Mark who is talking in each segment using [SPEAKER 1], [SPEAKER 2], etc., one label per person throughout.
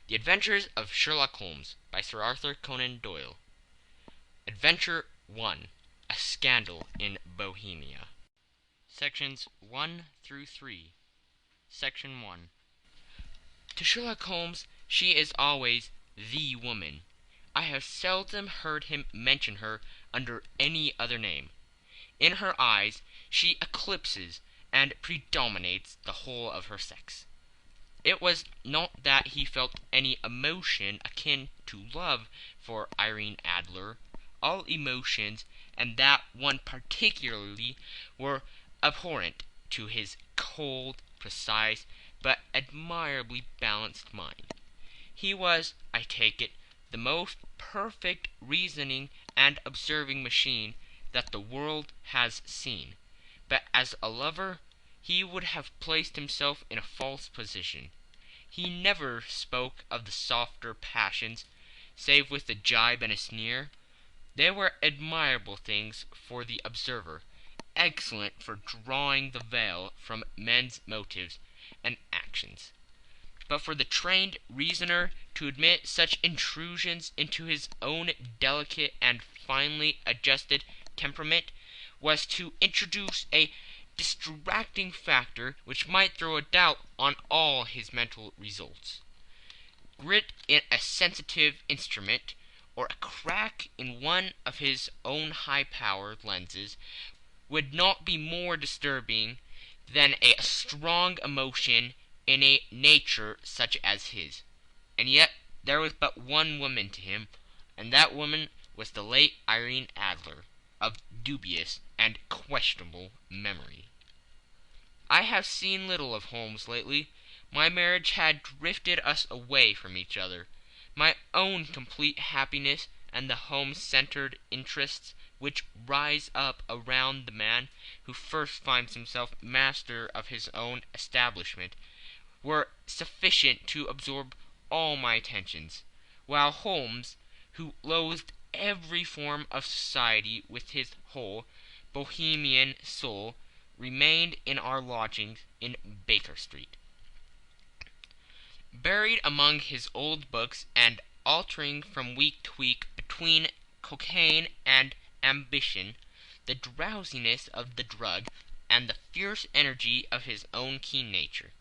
[SPEAKER 1] The Adventures of Sherlock Holmes by Sir Arthur Conan Doyle. Adventure 1. A Scandal in Bohemia. Sections 1 through 3. Section 1. To Sherlock Holmes she is always the woman. I have seldom heard him mention her under any other name. In her eyes she eclipses and predominates the whole of her sex. It was not that he felt any emotion akin to love for Irene Adler. All emotions, and that one particularly, were abhorrent to his cold, precise, but admirably balanced mind. He was, I take it, the most perfect reasoning and observing machine that the world has seen. But as a lover, he would have placed himself in a false position. He never spoke of the softer passions, save with a gibe and a sneer. They were admirable things for the observer, excellent for drawing the veil from men's motives and actions. But for the trained reasoner to admit such intrusions into his own delicate and finely adjusted temperament was to introduce a distracting factor which might throw a doubt on all his mental results. Grit in a sensitive instrument, or a crack in one of his own high-powered lenses, would not be more disturbing than a strong emotion in a nature such as his. And yet there was but one woman to him, and that woman was the late Irene Adler, of dubious and questionable memory. I have seen little of Holmes lately. My marriage had drifted us away from each other. My own complete happiness and the home-centered interests which rise up around the man who first finds himself master of his own establishment were sufficient to absorb all my attentions, while Holmes, who loathed every form of society with his whole Bohemian soul, remained in our lodgings in Baker Street. Buried among his old books and altering from week to week between cocaine and ambition, the drowsiness of the drug, and the fierce energy of his own keen nature,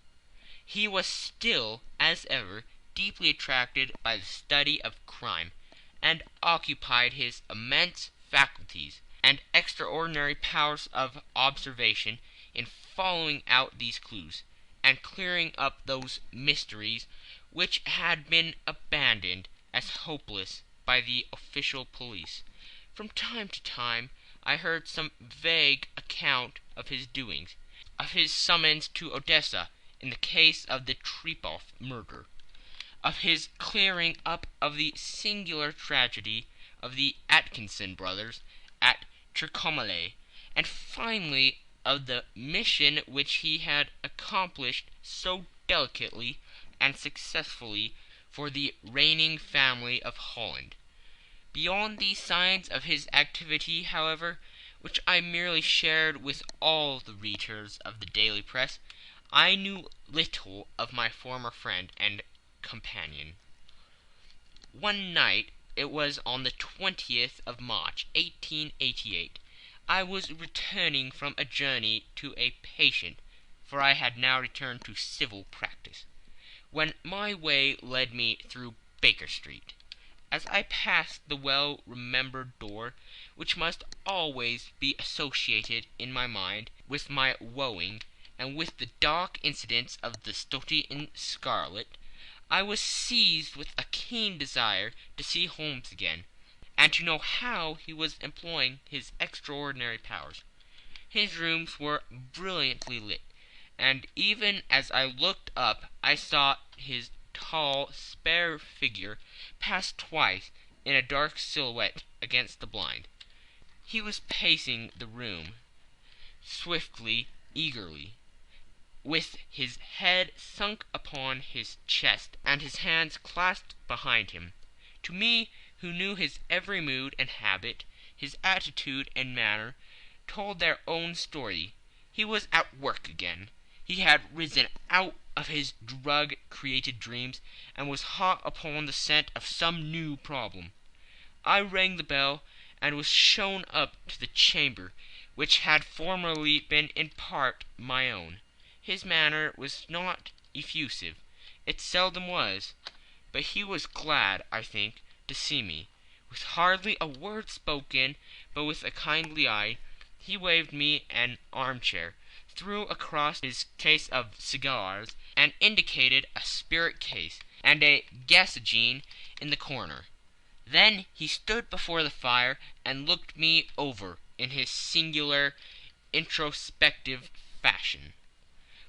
[SPEAKER 1] he was still, as ever, deeply attracted by the study of crime, and occupied his immense faculties and extraordinary powers of observation in following out these clues, and clearing up those mysteries which had been abandoned as hopeless by the official police. From time to time I heard some vague account of his doings, of his summons to Odessa in the case of the Trepoff murder, of his clearing up of the singular tragedy of the Atkinson brothers at Trincomalee, and finally of the mission which he had accomplished so delicately and successfully for the reigning family of Holland. Beyond these signs of his activity, however, which I merely shared with all the readers of the daily press, I knew little of my former friend and companion. One night, it was on the 20th of March, 1888, I was returning from a journey to a patient, for I had now returned to civil practice, when my way led me through Baker Street. As I passed the well-remembered door, which must always be associated in my mind with my wooing, and with the dark incidents of the Stoty in Scarlet, I was seized with a keen desire to see Holmes again, and to know how he was employing his extraordinary powers. His rooms were brilliantly lit, and even as I looked up I saw his tall, spare figure pass twice in a dark silhouette against the blind. He was pacing the room, swiftly, eagerly, with his head sunk upon his chest and his hands clasped behind him. To me, who knew his every mood and habit, his attitude and manner, told their own story. He was at work again. He had risen out of his drug-created dreams, and was hot upon the scent of some new problem. I rang the bell, and was shown up to the chamber which had formerly been in part my own. His manner was not effusive. It seldom was. But he was glad, I think, to see me. With hardly a word spoken, but with a kindly eye, he waved me an armchair, threw across his case of cigars, and indicated a spirit case and a gasogene in the corner. Then he stood before the fire and looked me over in his singular introspective fashion.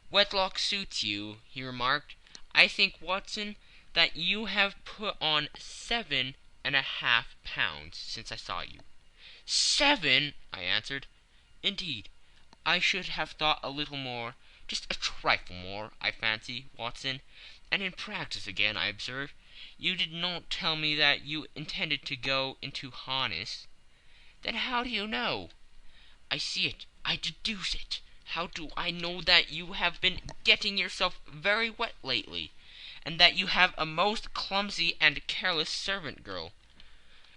[SPEAKER 1] "Wedlock suits you," he remarked. "I think, Watson, that you have put on 7.5 pounds since I saw you." "7!" I answered. "Indeed, I should have thought a little more, just a trifle more, I fancy, Watson. And in practice again, I observe. You did not tell me that you intended to go into harness." "Then how do you know?" "I see it. I deduce it. How do I know that you have been getting yourself very wet lately, and that you have a most clumsy and careless servant girl?"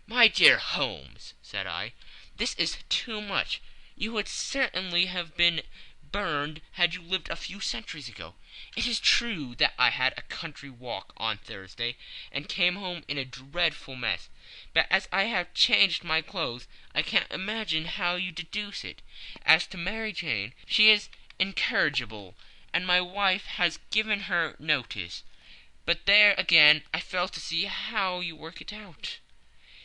[SPEAKER 1] "My dear Holmes," said I, "this is too much. You would certainly have been burned had you lived a few centuries ago. It is true that I had a country walk on Thursday, and came home in a dreadful mess. But as I have changed my clothes, I can't imagine how you deduce it. As to Mary Jane, she is incorrigible, and my wife has given her notice. But there again I fail to see how you work it out."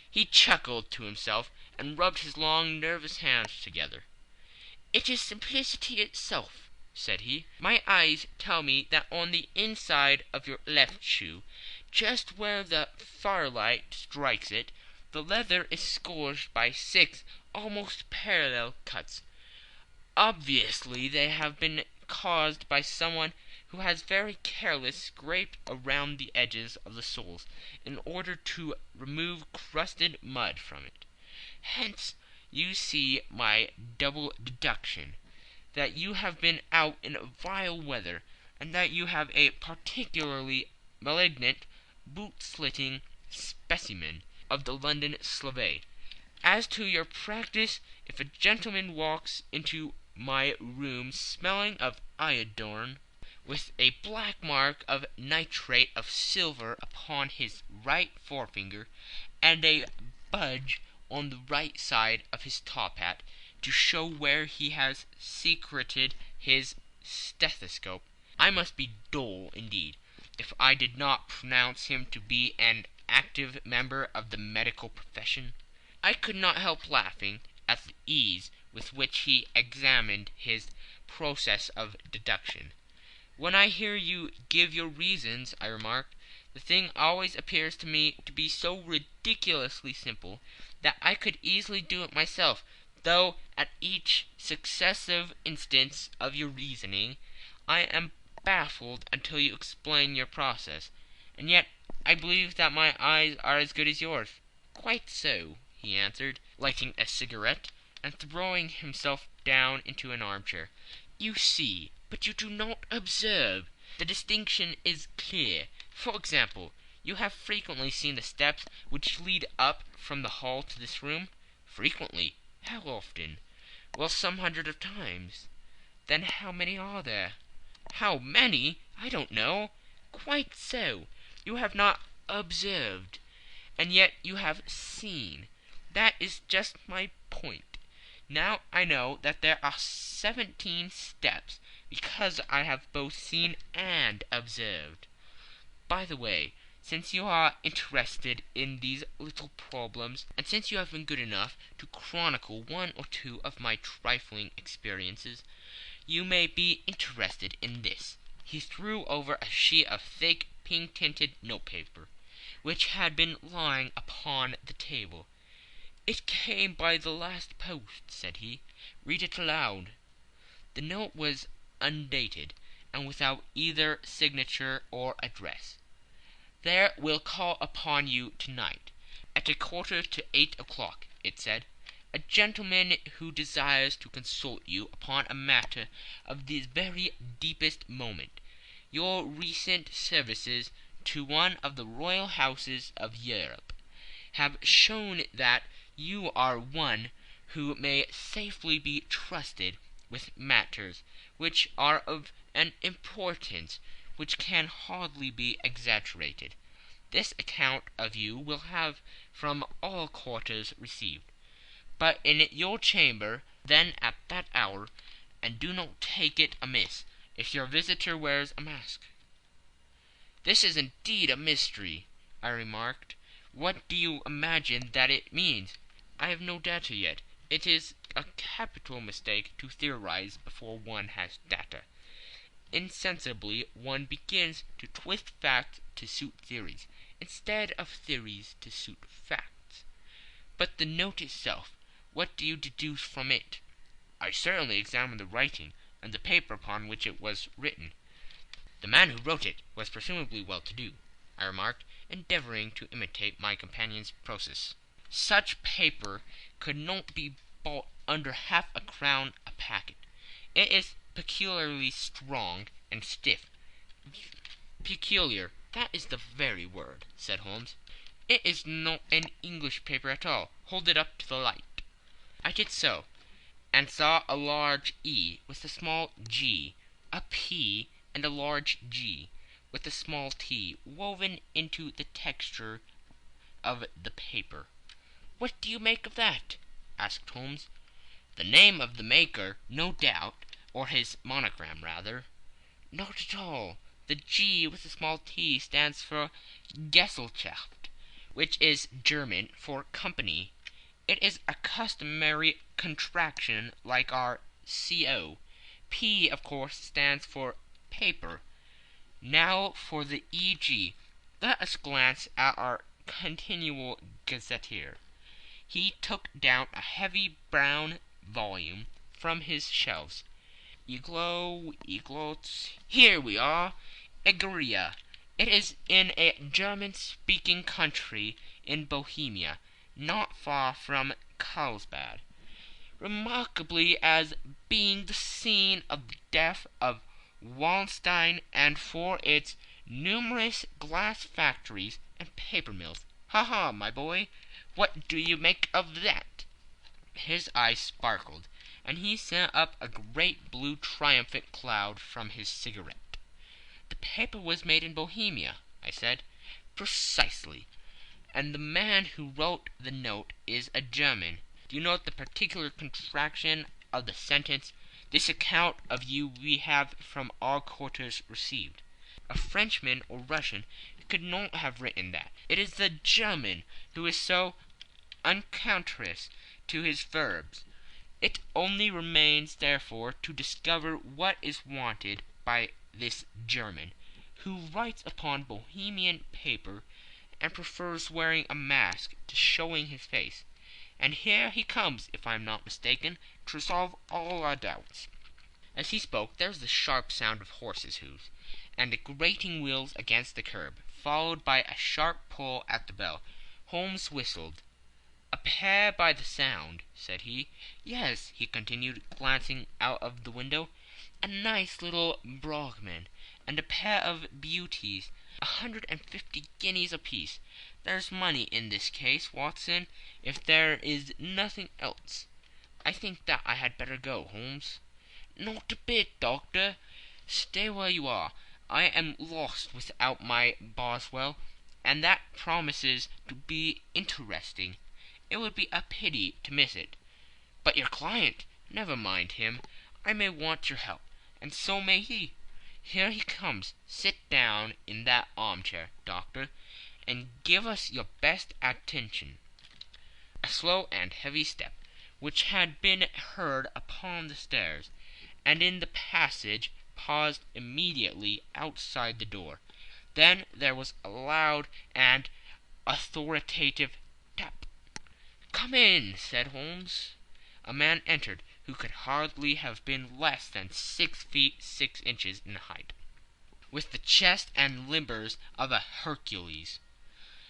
[SPEAKER 1] He chuckled to himself, and rubbed his long nervous hands together. "It is simplicity itself," said he. "My eyes tell me that on the inside of your left shoe, just where the firelight strikes it, the leather is scourged by 6 almost parallel cuts. Obviously they have been caused by someone who has very carelessly scraped around the edges of the soles in order to remove crusted mud from it. Hence you see my double deduction, that you have been out in vile weather, and that you have a particularly malignant boot-slitting specimen of the London Slave. As to your practice, if a gentleman walks into my room smelling of iodine, with a black mark of nitrate of silver upon his right forefinger, and a budge on the right side of his top hat, to show where he has secreted his stethoscope, I must be dull indeed if I did not pronounce him to be an active member of the medical profession." I could not help laughing at the ease with which he examined his process of deduction. "When I hear you give your reasons," I remarked, "the thing always appears to me to be so ridiculously simple that I could easily do it myself, though at each successive instance of your reasoning I am baffled until you explain your process. And yet I believe that my eyes are as good as yours." "Quite so," he answered, lighting a cigarette, and throwing himself down into an armchair. "You see, but you do not observe. The distinction is clear. For example, you have frequently seen the steps which lead up from the hall to this room?" "Frequently." "How often?" "Well, some hundreds of times." "Then how many are there?" "How many? I don't know." "Quite so. You have not observed, and yet you have seen. That is just my point. Now I know that there are 17 steps, because I have both seen and observed. By the way, since you are interested in these little problems, and since you have been good enough to chronicle one or two of my trifling experiences, you may be interested in this." He threw over a sheet of thick, pink-tinted notepaper, which had been lying upon the table. "It came by the last post," said he. "Read it aloud." The note was undated, and without either signature or address. "There will call upon you tonight, at 7:45, it said. a gentleman who desires to consult you upon a matter of the very deepest moment. Your recent services to one of the royal houses of Europe have shown that you are one who may safely be trusted with matters which are of an importance which can hardly be exaggerated. This account of you will have from all quarters received, but in your chamber then at that hour, and do not take it amiss if your visitor wears a mask." "This is indeed a mystery," I remarked. "What do you imagine that it means?" "I have no data yet. It is a capital mistake to theorize before one has data. Insensibly one begins to twist facts to suit theories, instead of theories to suit facts. But the note itself, what do you deduce from it?" "I certainly examined the writing, and the paper upon which it was written." "The man who wrote it was presumably well-to-do," I remarked, endeavoring to imitate my companion's process. "Such paper could not be bought under half a crown a packet. It is peculiarly strong and stiff." "Peculiar, that is the very word," said Holmes. "It is not an English paper at all. Hold it up to the light." I did so, and saw a large E with a small g, a P and a large G with a small t woven into the texture of the paper. "What do you make of that?" asked Holmes. "The name of the maker, no doubt, or his monogram, rather." "Not at all. The G with the small t stands for Gesellschaft, which is German for company. It is a customary contraction like our CO. P, of course, stands for paper. Now for the EG. Let us glance at our continual gazetteer." He took down a heavy brown volume from his shelves. Here we are. Egeria. It is in a German-speaking country in Bohemia, not far from Carlsbad, remarkably as being the scene of the death of Wallenstein, and for its numerous glass factories and paper mills. Ha, my boy, what do you make of that?" His eyes sparkled, and he sent up a great blue triumphant cloud from his cigarette. "The paper was made in Bohemia," I said. "Precisely. And the man who wrote the note is a German. Do you note the particular contraction of the sentence, 'This account of you we have from all quarters received'? A Frenchman or Russian could not have written that. It is the German who is so unctuous to his verbs. It only remains, therefore, to discover what is wanted by this German, who writes upon Bohemian paper and prefers wearing a mask to showing his face. And here he comes, if I am not mistaken, to resolve all our doubts." As he spoke there was the sharp sound of horses' hoofs, and the grating wheels against the curb, followed by a sharp pull at the bell. Holmes whistled. "A pair by the sound," said he. "Yes," he continued, glancing out of the window, "a nice little Brahmin, and a pair of beauties, 150 guineas apiece. There's money in this case, Watson, if there is nothing else. I think that I had better go, Holmes." "Not a bit, Doctor. Stay where you are. I am lost without my Boswell, and that promises to be interesting. It would be a pity to miss it. But your client, never mind him. I may want your help, and so may he. Here he comes. Sit down in that armchair, Doctor, and give us your best attention." A slow and heavy step, which had been heard upon the stairs and in the passage, paused immediately outside the door. Then there was a loud and authoritative tap. "Come in," said Holmes. A man entered who could hardly have been less than 6 feet 6 inches in height, with the chest and limbers of a Hercules.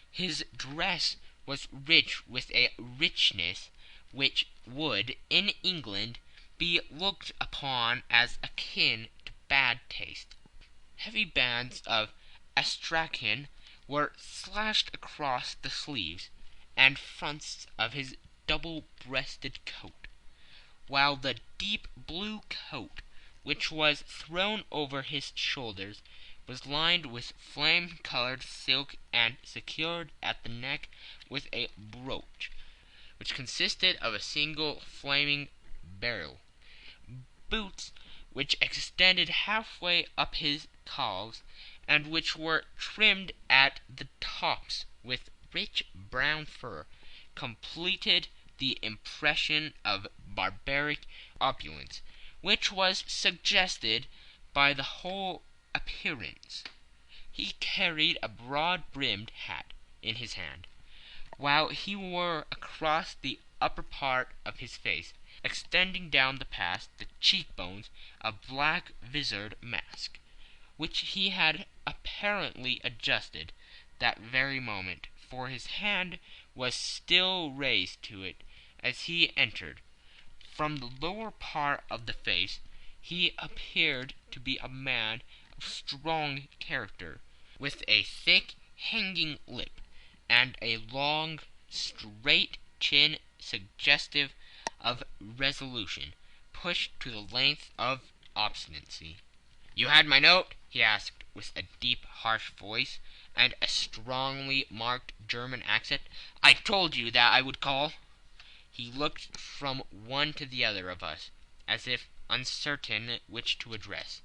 [SPEAKER 1] His dress was rich with a richness which would, in England, be looked upon as akin to bad taste. Heavy bands of astrakhan were slashed across the sleeves and fronts of his double-breasted coat, while the deep blue coat, which was thrown over his shoulders, was lined with flame-colored silk and secured at the neck with a brooch, which consisted of a single flaming beryl. Boots which extended halfway up his calves, and which were trimmed at the tops with rich brown fur, completed the impression of barbaric opulence which was suggested by the whole appearance. He carried a broad-brimmed hat in his hand, while he wore across the upper part of his face, extending down past the cheekbones, a black visored mask, which he had apparently adjusted that very moment, for his hand was still raised to it as he entered. From the lower part of the face he appeared to be a man of strong character, with a thick hanging lip, and a long, straight chin suggestive of resolution, pushed to the length of obstinacy. "You had my note?" he asked, with a deep, harsh voice, and a strongly marked German accent. "I told you that I would call." He looked from one to the other of us, as if uncertain which to address.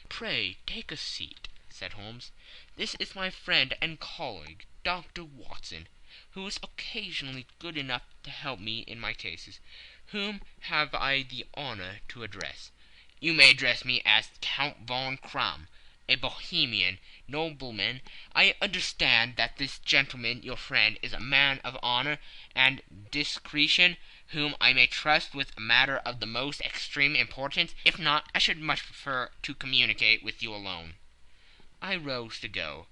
[SPEAKER 1] "Pray take a seat," said Holmes. "This is my friend and colleague, Dr. Watson, who is occasionally good enough to help me in my cases. Whom have I the honor to address?" "You may address me as Count von Kramm, a Bohemian nobleman. I understand that this gentleman, your friend, is a man of honor and discretion, whom I may trust with a matter of the most extreme importance. If not, I should much prefer to communicate with you alone." I rose to go,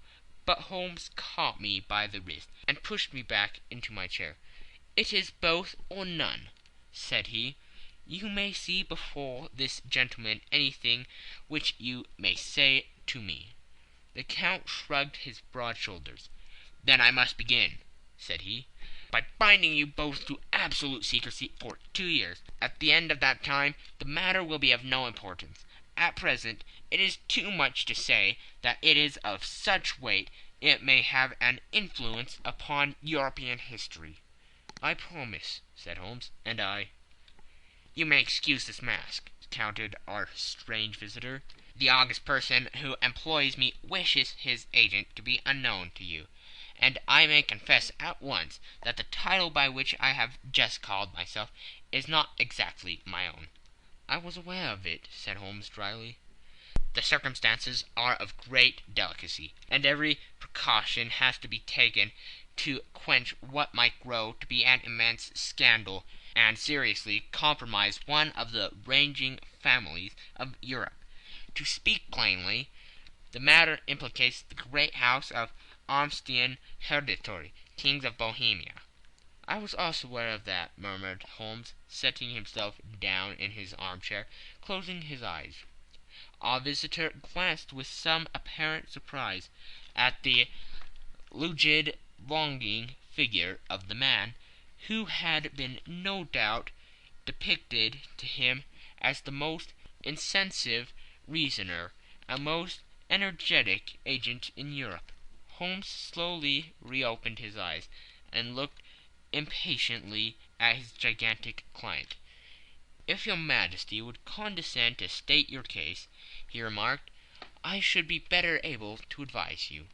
[SPEAKER 1] but Holmes caught me by the wrist and pushed me back into my chair. "It is both or none," said he. "You may see before this gentleman anything which you may say to me." The Count shrugged his broad shoulders. "Then I must begin," said he, "by binding you both to absolute secrecy for 2 years. At the end of that time the matter will be of no importance. At present it is too much to say that it is of such weight it may have an influence upon European history." "I promise," said Holmes. "And I." "You may excuse this mask," countered our strange visitor. "The august person who employs me wishes his agent to be unknown to you, and I may confess at once that the title by which I have just called myself is not exactly my own." "I was aware of it," said Holmes dryly. "The circumstances are of great delicacy, and every precaution has to be taken to quench what might grow to be an immense scandal, and seriously compromise one of the reigning families of Europe. To speak plainly, the matter implicates the great house of Arnstein Hereditary, kings of Bohemia." "I was also aware of that," murmured Holmes, settling himself down in his armchair, closing his eyes. Our visitor glanced with some apparent surprise at the rigid, longing figure of the man, who had been no doubt depicted to him as the most incisive reasoner and most energetic agent in Europe. Holmes slowly reopened his eyes and looked impatiently at his gigantic client. "If your Majesty would condescend to state your case," he remarked, "I should be better able to advise you."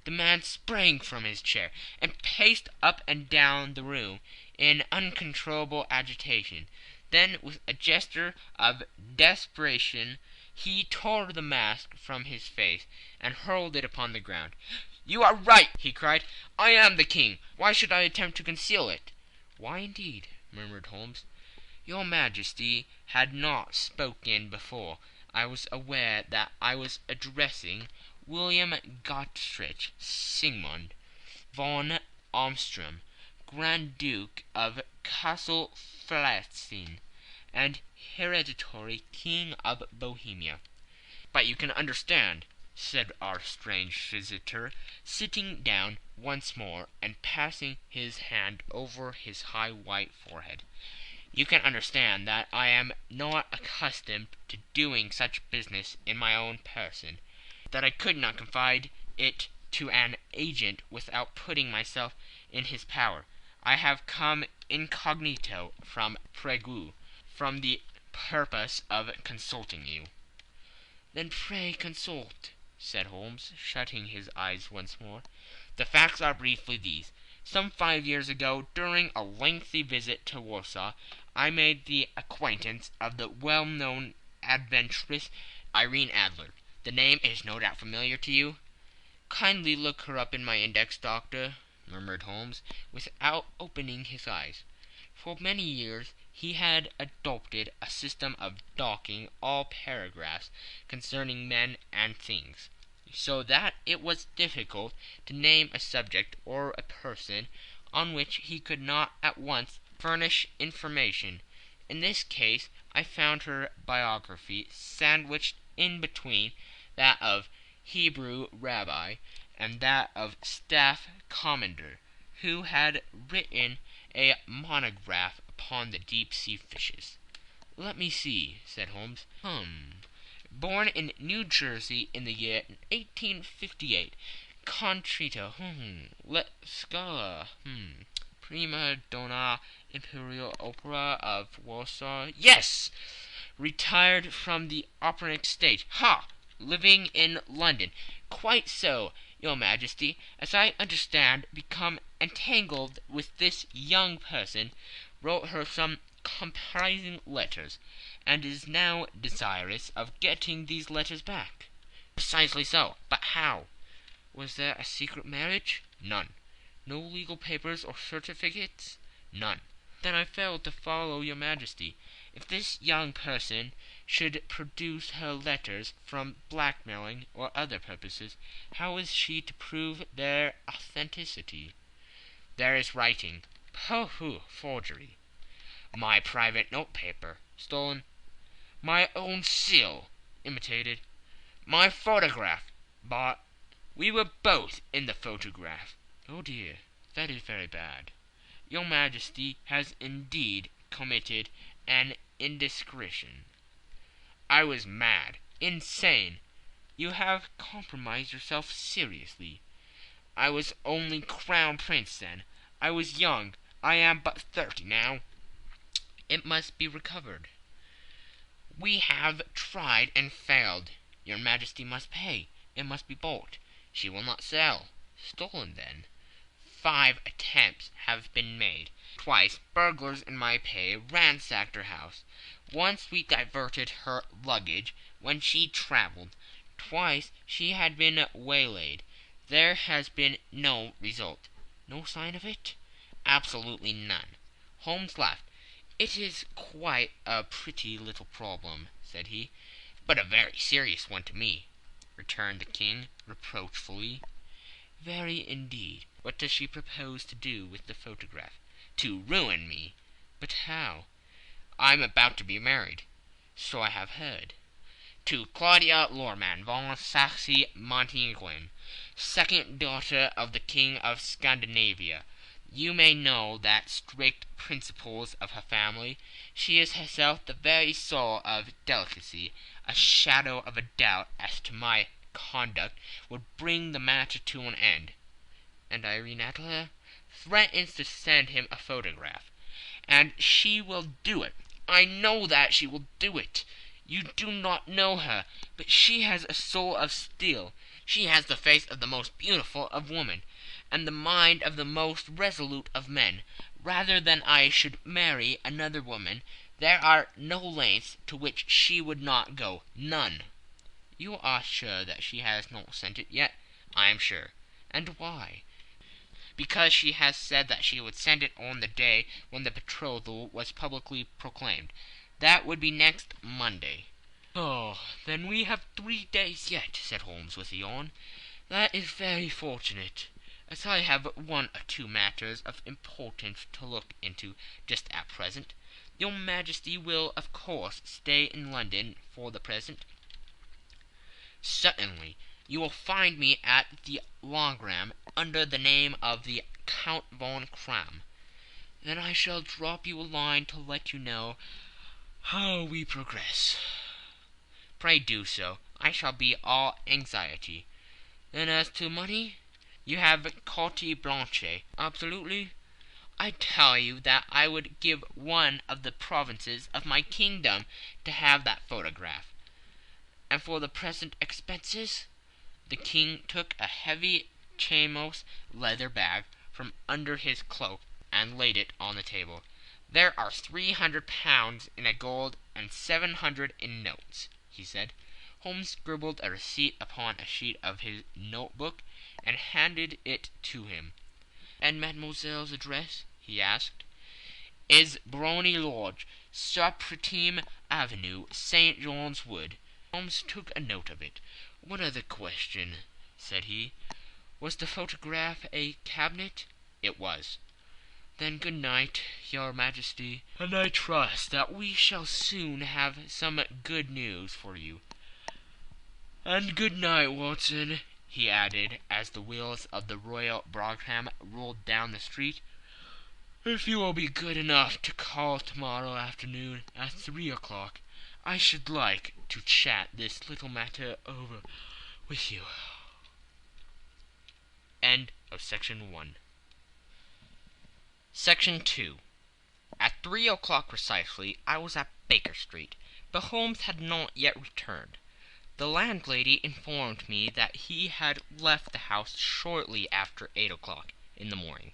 [SPEAKER 1] The man sprang from his chair and paced up and down the room in uncontrollable agitation. Then, with a gesture of desperation, he tore the mask from his face and hurled it upon the ground. "You are right!" he cried. "I am the king. Why should I attempt to conceal it?" "Why, indeed?" murmured Holmes. "Your Majesty had not spoken before I was aware that I was addressing William Gottrich Sigmund von Armstrong, Grand Duke of Castle-Flatzin and hereditary King of Bohemia. But you can understand, said our strange visitor, sitting down once more and passing his hand over his high white forehead. You can understand that I am not accustomed to doing such business in my own person, that I could not confide it to an agent without putting myself in his power. I have come incognito from Prague, from the purpose of consulting you. Then pray consult, said Holmes, shutting his eyes once more. The facts are briefly these. Some 5 years ago, during a lengthy visit to Warsaw, I made the acquaintance of the well-known adventuress Irene Adler. The name is no doubt familiar to you. Kindly look her up in my index, Doctor, murmured Holmes, without opening his eyes. For many years he had adopted a system of docking all paragraphs concerning men and things, so that it was difficult to name a subject or a person on which he could not at once furnish information. In this case I found her biography sandwiched in between that of Hebrew rabbi and that of staff commander, who had written a monograph upon the deep-sea fishes. Let me see, said Holmes. Born in New Jersey in the year 1858. Contrita, Let Scala, Prima Donna Imperial Opera of Warsaw. Yes! Retired from the operatic stage. Ha! Living in London. Quite so, Your Majesty. As I understand, become entangled with this young person, wrote her some compromising letters, and is now desirous of getting these letters back. Precisely so. But how? Was there a secret marriage? None. No legal papers or certificates? None. Then I fail to follow, Your Majesty. If this young person should produce her letters from blackmailing or other purposes, how is she to prove their authenticity? There is writing. Forgery. My private notepaper. Stolen. My own seal. Imitated. My photograph. Bought. We were both in the photograph. Oh dear, that is very bad. Your Majesty has indeed committed an indiscretion. I was mad, insane. You have compromised yourself seriously. I was only Crown Prince then. I was young. I am but 30 now. It must be recovered. We have tried and failed. Your Majesty must pay. It must be bought. She will not sell. Stolen, then. 5 attempts have been made. Twice burglars in my pay ransacked her house. Once we diverted her luggage when she travelled. Twice she had been waylaid. There has been no result. No sign of it? Absolutely none. Holmes laughed. It is quite a pretty little problem, said he. But a very serious one to me, returned the king reproachfully. Very indeed. What does she propose to do with the photograph? To ruin me. But how? I'm about to be married. So I have heard. To Claudia Lorman von Saxe-Montenegrin, second daughter of the King of Scandinavia. You may know that strict principles of her family. She is herself the very soul of delicacy. A shadow of a doubt as to my conduct would bring the matter to an end. And Irene Adler threatens to send him a photograph. And she will do it. I know that she will do it. You do not know her, but she has a soul of steel. She has the face of the most beautiful of women, and the mind of the most resolute of men. Rather than I should marry another woman, there are no lengths to which she would not go. None. You are sure that she has not sent it yet? I am sure. And why? Because she has said that she would send it on the day when the betrothal was publicly proclaimed. That would be next Monday. Oh, then we have 3 days yet, said Holmes with a yawn. That is very fortunate. as I have one or two matters of importance to look into just at present. Your Majesty will, of course, stay in London for the present?" "Certainly. You will find me at the Langham under the name of the Count von Kramm." "Then I shall drop you a line to let you know how we progress." "Pray do so. I shall be all anxiety." "Then as to money, you have carte blanche?" "Absolutely." "I tell you that I would give one of the provinces of my kingdom to have that photograph." "And for the present expenses?" The King took a heavy chamois leather bag from under his cloak and laid it on the table. "There are £300 in gold and 700 in notes," he said. Holmes scribbled a receipt upon a sheet of his note-book and handed it to him. "And mademoiselle's address?" he asked. "Is Barony Lodge, Saprotime Avenue, St. John's Wood." Holmes took a note of it. "One other question," said he. "Was the photograph a cabinet?" "It was." "Then good night, your Majesty, and I trust that we shall soon have some good news for you. And good night, Watson," he added, as the wheels of the Royal Brougham rolled down the street. "If you will be good enough to call tomorrow afternoon at 3 o'clock, I should like to chat this little matter over with you." End of Section 1. Section 2. At 3 o'clock precisely I was at Baker Street, but Holmes had not yet returned. The landlady informed me that he had left the house shortly after 8 o'clock in the morning.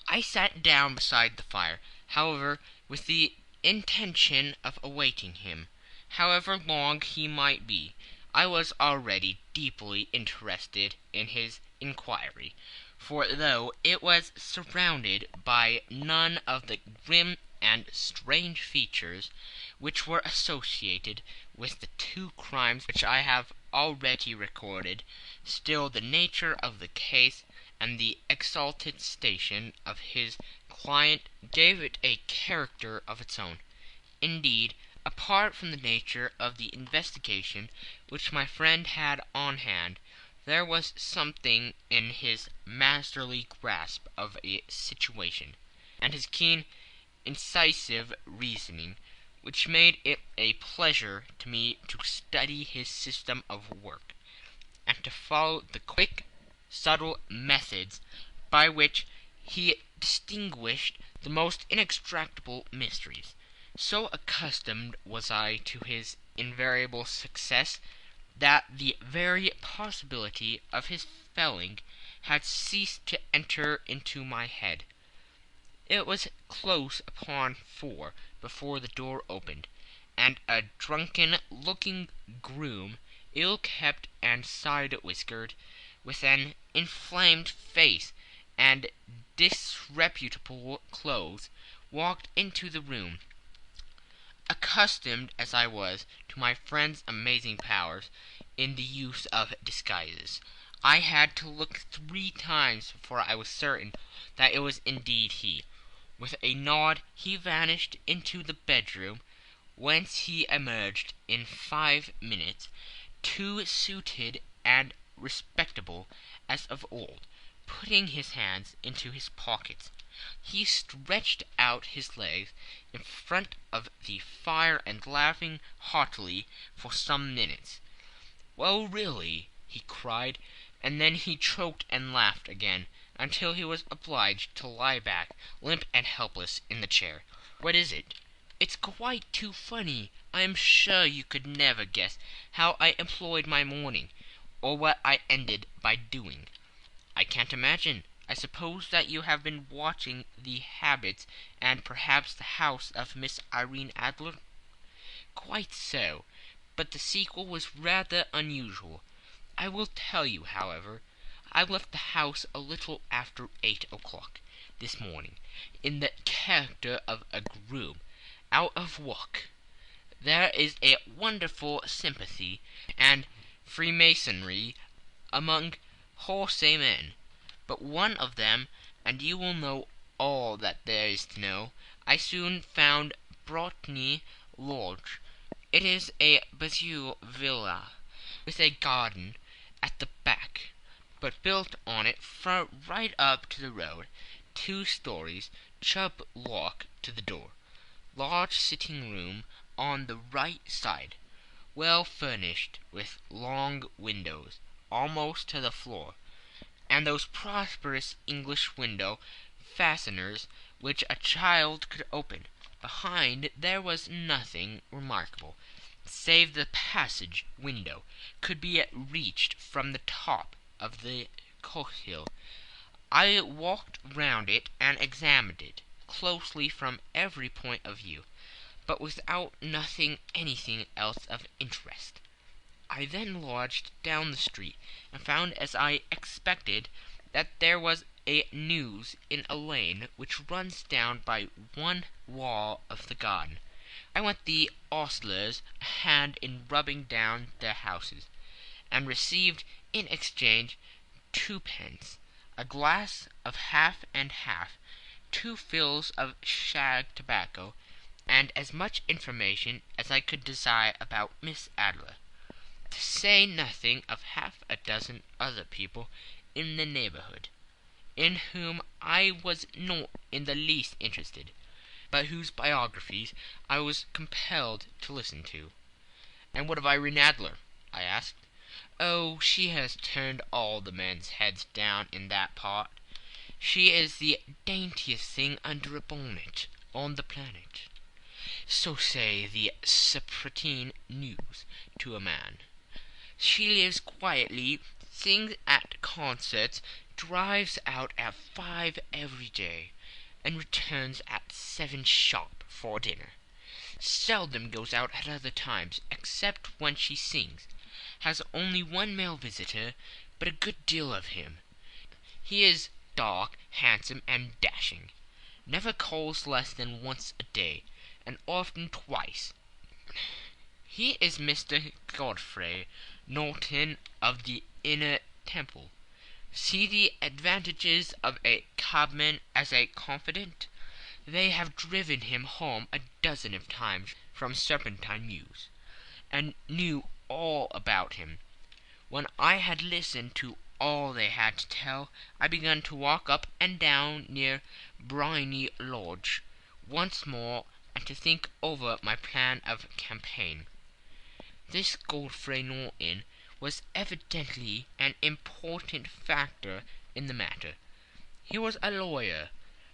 [SPEAKER 1] I sat down beside the fire, however, with the intention of awaiting him. However long he might be, I was already deeply interested in his inquiry, for though it was surrounded by none of the grim and strange features which were associated with the two crimes which I have already recorded, still the nature of the case and the exalted station of his client gave it a character of its own. Indeed, apart from the nature of the investigation which my friend had on hand, there was something in his masterly grasp of a situation, and his keen, incisive reasoning, which made it a pleasure to me to study his system of work, and to follow the quick, subtle methods by which he distinguished the most inextricable mysteries. So accustomed was I to his invariable success that the very possibility of his failing had ceased to enter into my head. It was close upon 4 before the door opened, and a drunken-looking groom, ill-kept and side-whiskered, with an inflamed face and disreputable clothes, walked into the room. Accustomed as I was to my friend's amazing powers in the use of disguises, I had to look 3 times before I was certain that it was indeed he. With a nod he vanished into the bedroom, whence he emerged in 5 minutes, too suited and respectable as of old. Putting his hands into his pockets, he stretched out his legs in front of the fire and laughing heartily for some minutes. "Well, really," he cried, and then he choked and laughed again, until he was obliged to lie back, limp and helpless, in the chair. "What is it?" "It's quite too funny. I am sure you could never guess how I employed my morning, or what I ended by doing." "I can't imagine. I suppose that you have been watching the habits and perhaps the house of Miss Irene Adler?" "Quite so, but the sequel was rather unusual. I will tell you, however. I left the house a little after 8 o'clock this morning, in the character of a groom, out of work. There is a wonderful sympathy and freemasonry among
[SPEAKER 2] Horse, amen. But one of them, and you will know all that there is to know, I soon found Botany Lodge. It is a bijou villa, with a garden at the back, but built on it right up to the road, 2 stories, Chubb lock to the door, large sitting room on the right side, well furnished with long windows almost to the floor, and those prosperous English window fasteners which a child could open. Behind there was nothing remarkable, save the passage window could be reached from the top of the Cohill. I walked round it and examined it closely from every point of view, but without nothing anything else of interest. I then lodged down the street, and found, as I expected, that there was a news in a lane which runs down by one wall of the garden. I lent the ostlers a hand in rubbing down their houses, and received in exchange 2 pence, a glass of half and half, 2 fills of shag tobacco, and as much information as I could desire about Miss Adler, to say nothing of half a dozen other people in the neighbourhood, in whom I was not in the least interested, but whose biographies I was compelled to listen to. "And what of Irene Adler?" I asked. "Oh, she has turned all the men's heads down in that part. She is the daintiest thing under a bonnet on the planet. So say the Serpentine News to a man. She lives quietly, sings at concerts, drives out at 5 every day, and returns at 7 sharp for dinner. Seldom goes out at other times, except when she sings. Has only 1 male visitor, but a good deal of him. He is dark, handsome, and dashing. Never calls less than once a day, and often twice. He is Mr. Godfrey Norton of the Inner Temple. See the advantages of a cabman as a confidant. They have driven him home a dozen of times from Serpentine Mews, and knew all about him. When I had listened to all they had to tell, I began to walk up and down near Briony Lodge once more, and to think over my plan of campaign. This Godfrey Norton was evidently an important factor in the matter. He was a lawyer.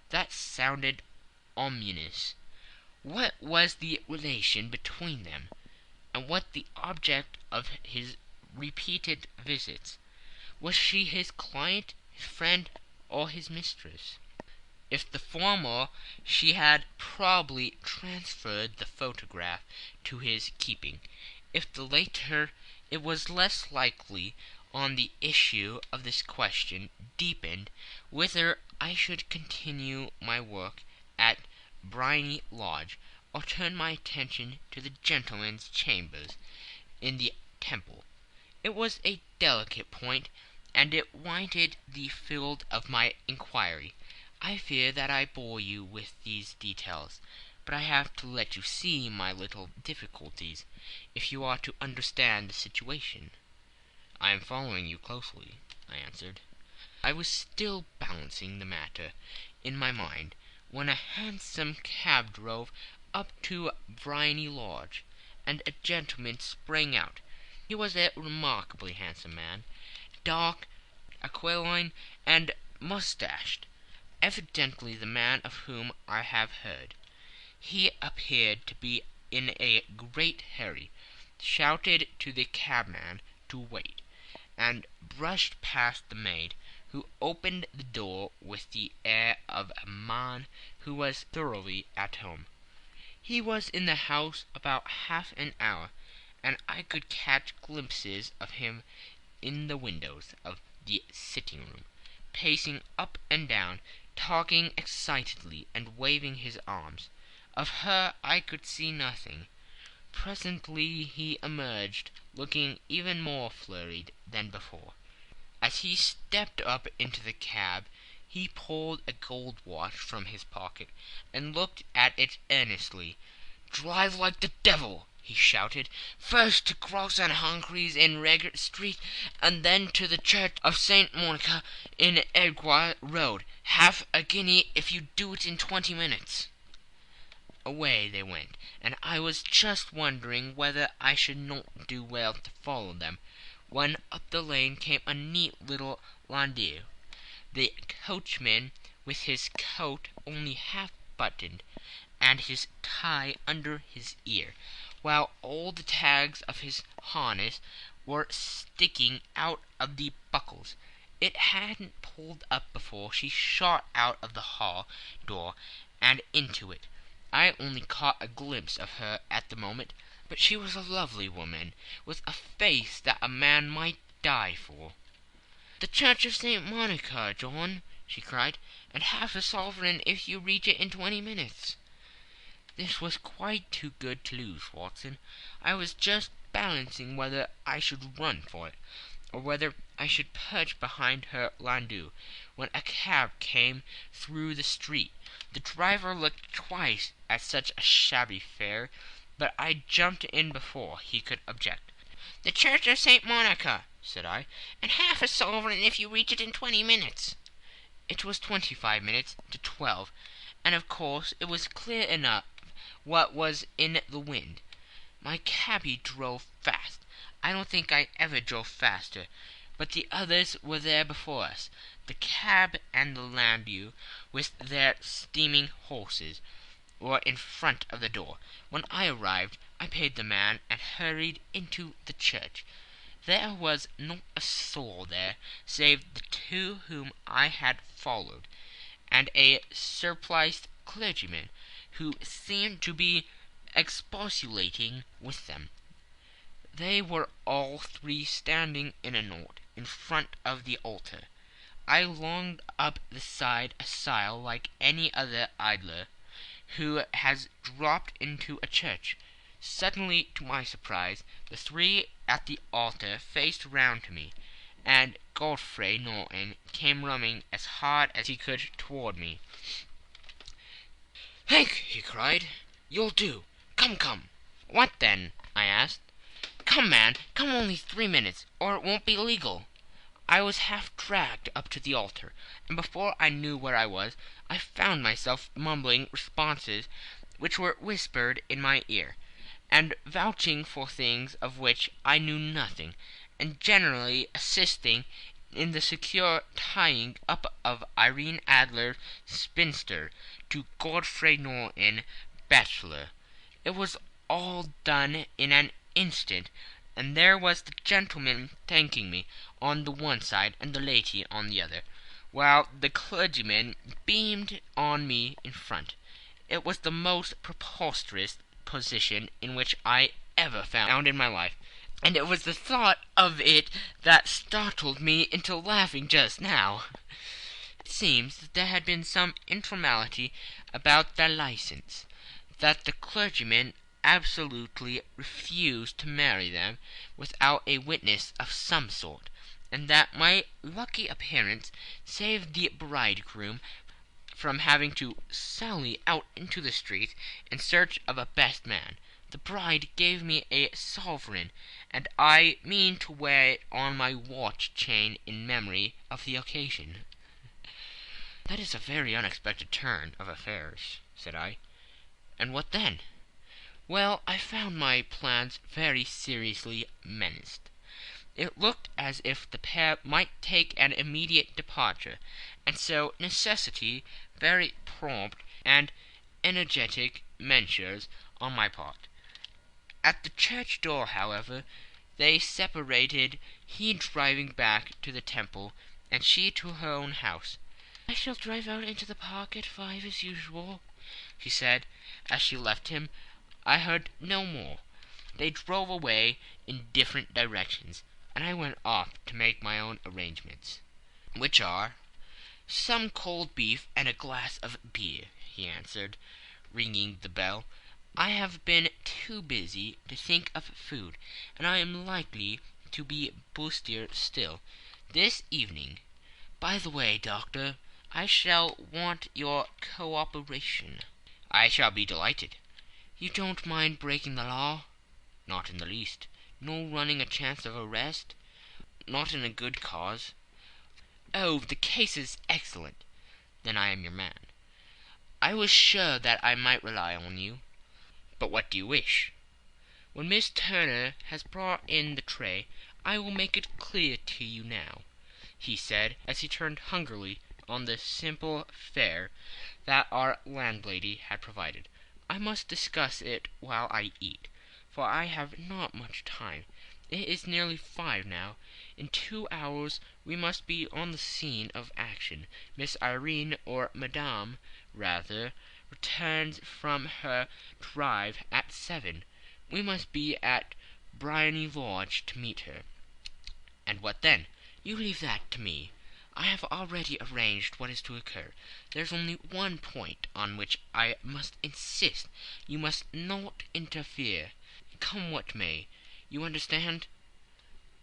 [SPEAKER 2] That sounded ominous. What was the relation between them, and what the object of his repeated visits? Was she his client, his friend, or his mistress? If the former, she had probably transferred the photograph to his keeping. If the latter, it was less likely on the issue of this question deepened whether I should continue my work at Briony Lodge, or turn my attention to the gentlemen's chambers in the Temple. It was a delicate point, and it widened the field of my inquiry. I fear that I bore you with these details, but I have to let you see my little difficulties, if you are to understand the situation. "I am following you closely," I answered. I was still balancing the matter in my mind, when a hansom cab drove up to Briony Lodge, and a gentleman sprang out. He was a remarkably handsome man, dark, aquiline, and moustached, evidently the man of whom I have heard. He appeared to be in a great hurry, shouted to the cabman to wait, and brushed past the maid, who opened the door with the air of a man who was thoroughly at home. He was in the house about half an hour, and I could catch glimpses of him in the windows of the sitting-room, pacing up and down, talking excitedly, and waving his arms. Of her I could see nothing. Presently he emerged, looking even more flurried than before. As he stepped up into the cab, he pulled a gold watch from his pocket and looked at it earnestly. "Drive like the devil!" he shouted. "First to Gross and Humphrey's in Regent Street, and then to the Church of St. Monica in Edgware Road. Half a guinea if you do it in 20 minutes." Away they went, and I was just wondering whether I should not do well to follow them, when up the lane came a neat little landau, the coachman with his coat only half buttoned, and his tie under his ear, while all the tags of his harness were sticking out of the buckles. It hadn't pulled up before she shot out of the hall door and into it. I only caught a glimpse of her at the moment, but she was a lovely woman, with a face that a man might die for. "The Church of St. Monica, John," she cried, "and half a sovereign if you reach it in 20 minutes." This was quite too good to lose, Watson. I was just balancing whether I should run for it, or whether I should perch behind her landau, when a cab came through the street. The driver looked twice at such a shabby fare, but I jumped in before he could object. "The Church of St. Monica," said I, "and half a sovereign if you reach it in 20 minutes." It was 25 minutes to 12, and of course it was clear enough what was in the wind. My cabby drove fast. I don't think I ever drove faster, but the others were there before us, the cab and the landau, with their steaming horses, were in front of the door. When I arrived, I paid the man and hurried into the church. There was not a soul there save the two whom I had followed, and a surpliced clergyman who seemed to be expostulating with them. They were all three standing in a knot in front of the altar. I longed up the side aisle like any other idler who has dropped into a church. Suddenly, to my surprise, the three at the altar faced round to me, and Godfrey Norton came running as hard as he could toward me. "Hank," he cried, "you'll do. Come, come." "What then?" I asked. "Come, man, come, only 3 minutes, or it won't be legal." I was half dragged up to the altar, and before I knew where I was, I found myself mumbling responses which were whispered in my ear, and vouching for things of which I knew nothing, and generally assisting in the secure tying up of Irene Adler, spinster, to Godfrey Norton, bachelor. It was all done in an instant, and there was the gentleman thanking me on the one side and the lady on the other, while the clergyman beamed on me in front. It was the most preposterous position in which I ever found in my life, and it was the thought of it that startled me into laughing just now. It seems that there had been some informality about their license, that the clergyman absolutely refused to marry them without a witness of some sort, and that my lucky appearance saved the bridegroom from having to sally out into the street in search of a best man. The bride gave me a sovereign, and I mean to wear it on my watch chain in memory of the occasion. "That is a very unexpected turn of affairs," said I. "And what then?" "Well, I found my plans very seriously menaced. It looked as if the pair might take an immediate departure, and so necessity very prompt and energetic measures on my part. At the church door, however, they separated, he driving back to the Temple, and she to her own house. "I shall drive out into the park at 5 as usual," she said, as she left him. I heard no more. They drove away in different directions, and I went off to make my own arrangements. "Which are?" "Some cold beef and a glass of beer," he answered, ringing the bell. "I have been too busy to think of food, and I am likely to be bustier still. this evening. By the way, Doctor, I shall want your cooperation." "I shall be delighted." "You don't mind breaking the law?" "Not in the least." "Nor running a chance of arrest?" "Not in a good cause." "Oh, the case is excellent." "Then I am your man." "I was sure that I might rely on you." "But what do you wish?" "When Miss Turner has brought in the tray, I will make it clear to you now," he said, as he turned hungrily on the simple fare that our landlady had provided. "I must discuss it while I eat, for I have not much time. It is nearly 5 now. In 2 hours we must be on the scene of action. Miss Irene, or Madame, rather, returns from her drive at 7. We must be at Briony Lodge to meet her." "And what then?" "You leave that to me. I have already arranged what is to occur. There's only one point on which I must insist. You must not interfere, come what may. You understand?"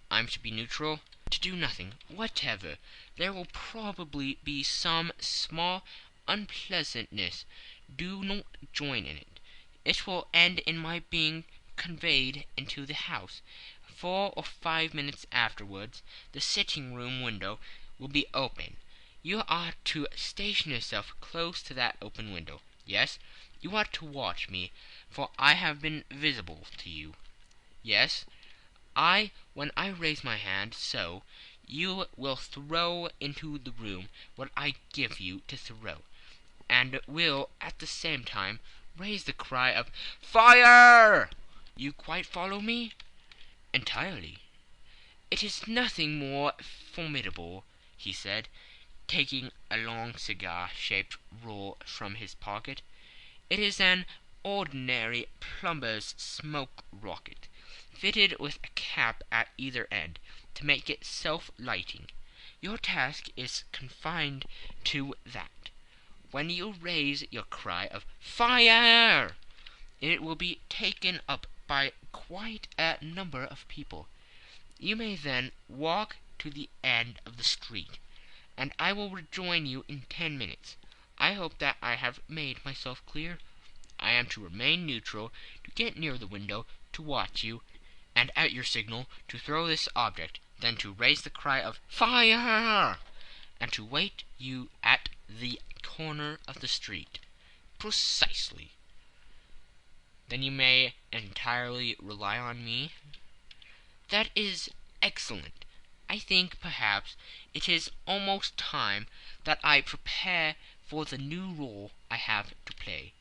[SPEAKER 2] "I'm to be neutral?" "To do nothing whatever. There will probably be some small unpleasantness. Do not join in it. It will end in my being conveyed into the house. 4 or 5 minutes afterwards the sitting-room window will be open. You are to station yourself close to that open window. Yes, you are to watch me, for I have been visible to you. Yes, when I raise my hand, so, you will throw into the room what I give you to throw, and will at the same time raise the cry of 'Fire!' You quite follow me?" "Entirely." "It is nothing more formidable," he said, taking a long cigar-shaped roll from his pocket. "It is an ordinary plumber's smoke rocket, fitted with a cap at either end, to make it self-lighting. Your task is confined to that. When you raise your cry of 'Fire!' it will be taken up by quite a number of people. You may then walk to the end of the street, and I will rejoin you in 10 minutes. I hope that I have made myself clear. I am to remain neutral, to get near the window, to watch you, and at your signal to throw this object, then to raise the cry of 'Fire!' and to wait you at the corner of the street." "Precisely." "Then you may entirely rely on me?" "That is excellent. I think, perhaps, it is almost time that I prepare for the new role I have to play."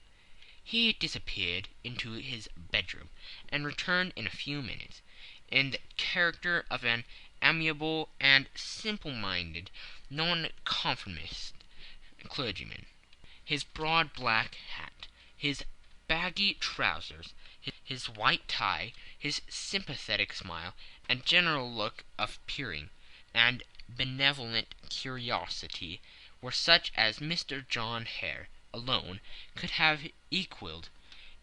[SPEAKER 2] He disappeared into his bedroom, and returned in a few minutes, in the character of an amiable and simple-minded nonconformist clergyman. His broad black hat, his baggy trousers, his white tie, his sympathetic smile, and general look of peering and benevolent curiosity were such as Mr. John Hare alone could have equalled.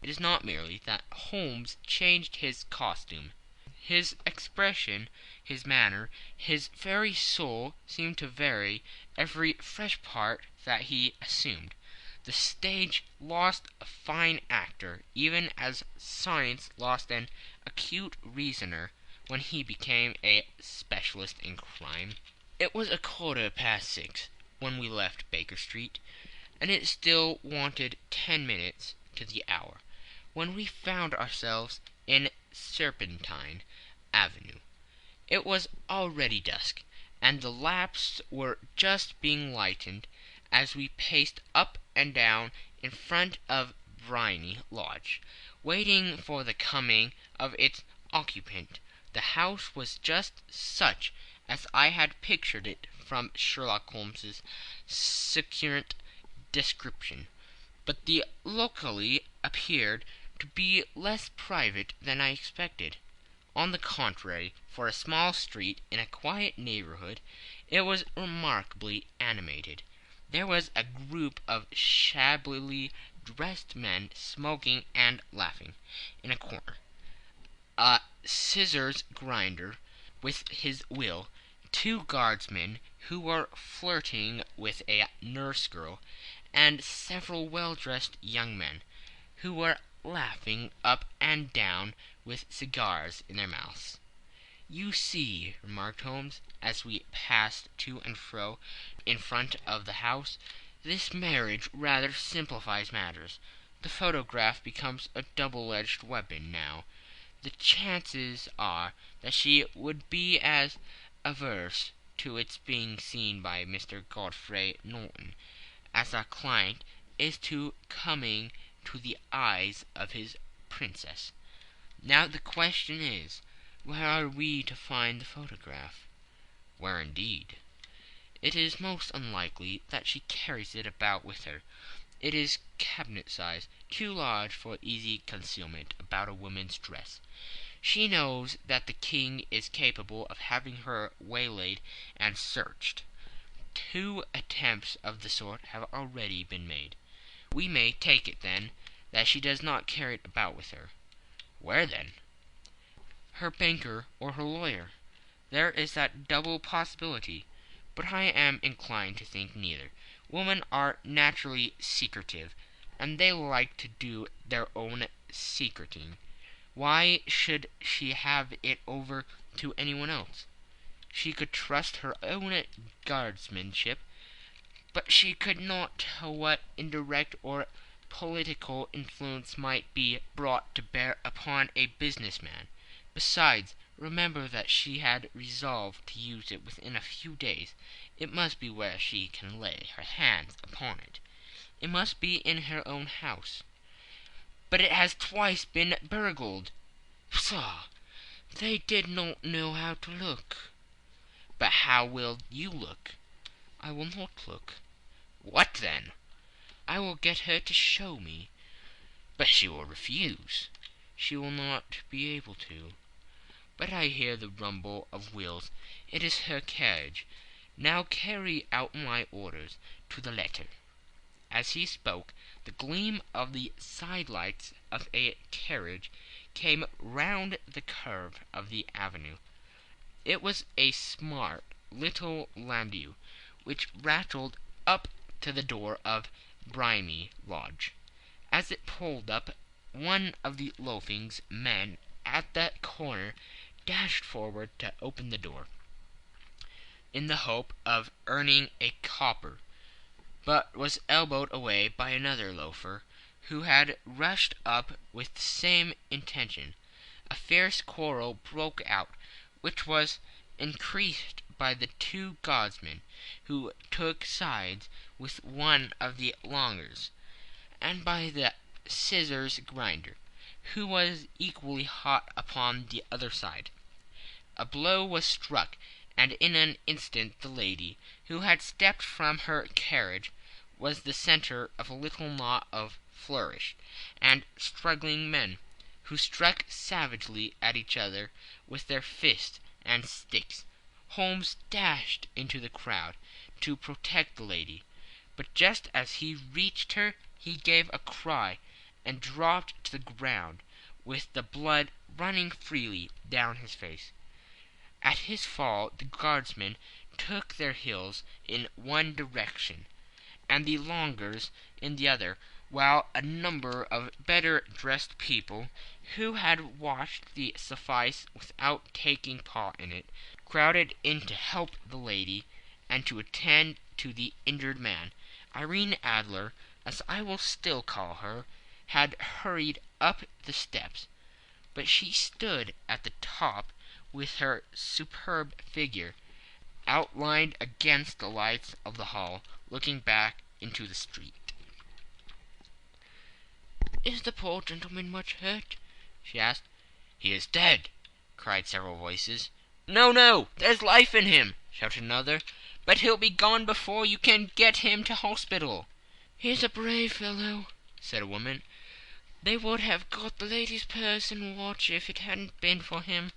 [SPEAKER 2] It is not merely that Holmes changed his costume. His expression, his manner, his very soul seemed to vary every fresh part that he assumed. The stage lost a fine actor, even as science lost an acute reasoner when he became a specialist in crime. It was 6:15 when we left Baker Street, and it still wanted 10 minutes to the hour when we found ourselves in Serpentine Avenue. It was already dusk, and the lamps were just being lighted as we paced up and down in front of Briony Lodge, waiting for the coming of its occupant. The house was just such as I had pictured it from Sherlock Holmes's succinct description, but the locale appeared to be less private than I expected. On the contrary, for a small street in a quiet neighborhood, it was remarkably animated. There was a group of shabbily dressed men smoking and laughing in a corner. A scissors grinder, with his wheel, two guardsmen who were flirting with a nurse girl, and several well-dressed young men who were laughing up and down with cigars in their mouths. "You see," remarked Holmes, as we passed to and fro in front of the house, "this marriage rather simplifies matters. The photograph becomes a double-edged weapon now. The chances are that she would be as averse to its being seen by Mr. Godfrey Norton as our client is to coming to the eyes of his princess. Now the question is, where are we to find the photograph?" "Where indeed? It is most unlikely that she carries it about with her. It is cabinet size, too large for easy concealment about a woman's dress. She knows that the king is capable of having her waylaid and searched. 2 attempts of the sort have already been made. We may take it, then, that she does not carry it about with her." "Where, then?" "Her banker or her lawyer. There is that double possibility, but I am inclined to think neither. Women are naturally secretive, and they like to do their own secreting. Why should she have it over to anyone else? She could trust her own guardsmanship, but she could not tell what indirect or political influence might be brought to bear upon a business man. Besides, remember that she had resolved to use it within a few days. It must be where she can lay her hands upon it. It must be in her own house." "But it has twice been burgled." "Pshaw! They did not know how to look." "But how will you look?" "I will not look." "What then?" "I will get her to show me."
[SPEAKER 1] "But she will refuse."
[SPEAKER 2] "She will not be able to. But I hear the rumble of wheels. It is her carriage. Now carry out my orders to the letter." As he spoke, the gleam of the side-lights of a carriage came round the curve of the avenue. It was a smart little landau, which rattled up to the door of Briony Lodge. As it pulled up, one of the loafing men at the corner dashed forward to open the door, in the hope of earning a copper, but was elbowed away by another loafer, who had rushed up with the same intention. A fierce quarrel broke out, which was increased by the 2 guardsmen, who took sides with one of the lawyers, and by the scissors grinder, who was equally hot upon the other side. A blow was struck, and in an instant the lady, who had stepped from her carriage, was the centre of a little knot of flourished and struggling men, who struck savagely at each other with their fists and sticks. Holmes dashed into the crowd to protect the lady, but just as he reached her he gave a cry and dropped to the ground, with the blood running freely down his face. At his fall the guardsmen took their heels in one direction, and the lawyers in the other, while a number of better dressed people, who had watched the suffice without taking part in it, crowded in to help the lady and to attend to the injured man. Irene Adler, as I will still call her, had hurried up the steps, but she stood at the top with her superb figure outlined against the lights of the hall, looking back into the street. "Is the poor gentleman much hurt?" she asked. "He is dead!" cried several voices. "No, no, there's life in him!" shouted another. "But he'll be gone before you can get him to hospital." "He's a brave fellow," said a woman. "They would have got the lady's purse and watch if it hadn't been for him.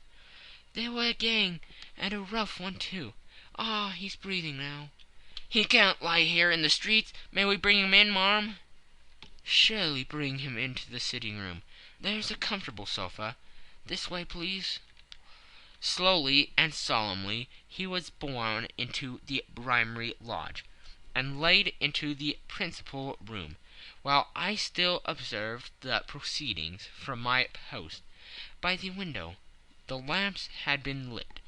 [SPEAKER 2] They were a gang, and a rough one too. Ah, he's breathing now." "He can't lie here in the streets. May we bring him in, marm?" "Surely bring him into the sitting room. There's a comfortable sofa. This way, please." Slowly and solemnly he was borne into the Brimley Lodge, and laid into the principal room, while I still observed the proceedings from my post by the window. The lamps had been lit,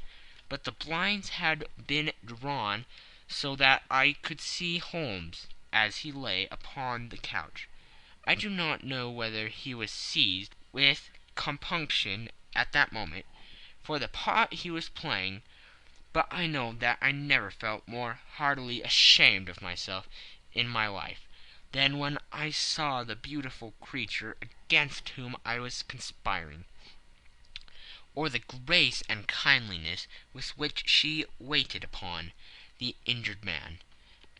[SPEAKER 2] but the blinds had been drawn so that I could see Holmes as he lay upon the couch. I do not know whether he was seized with compunction at that moment for the part he was playing, but I know that I never felt more heartily ashamed of myself in my life than when I saw the beautiful creature against whom I was conspiring, or the grace and kindliness with which she waited upon the injured man.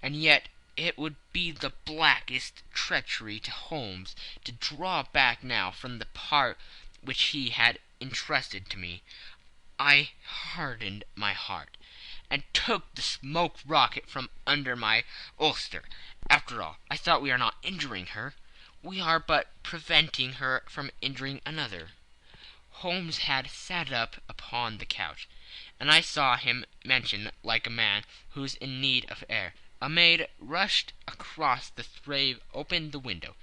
[SPEAKER 2] And yet it would be the blackest treachery to Holmes to draw back now from the part which he had entrusted to me. I hardened my heart, and took the smoke rocket from under my ulster. After all, I thought, we are not injuring her. We are but preventing her from injuring another. Holmes had sat up upon the couch, and I saw him motion like a man who is in need of air. A maid rushed across the threshold, opened the window.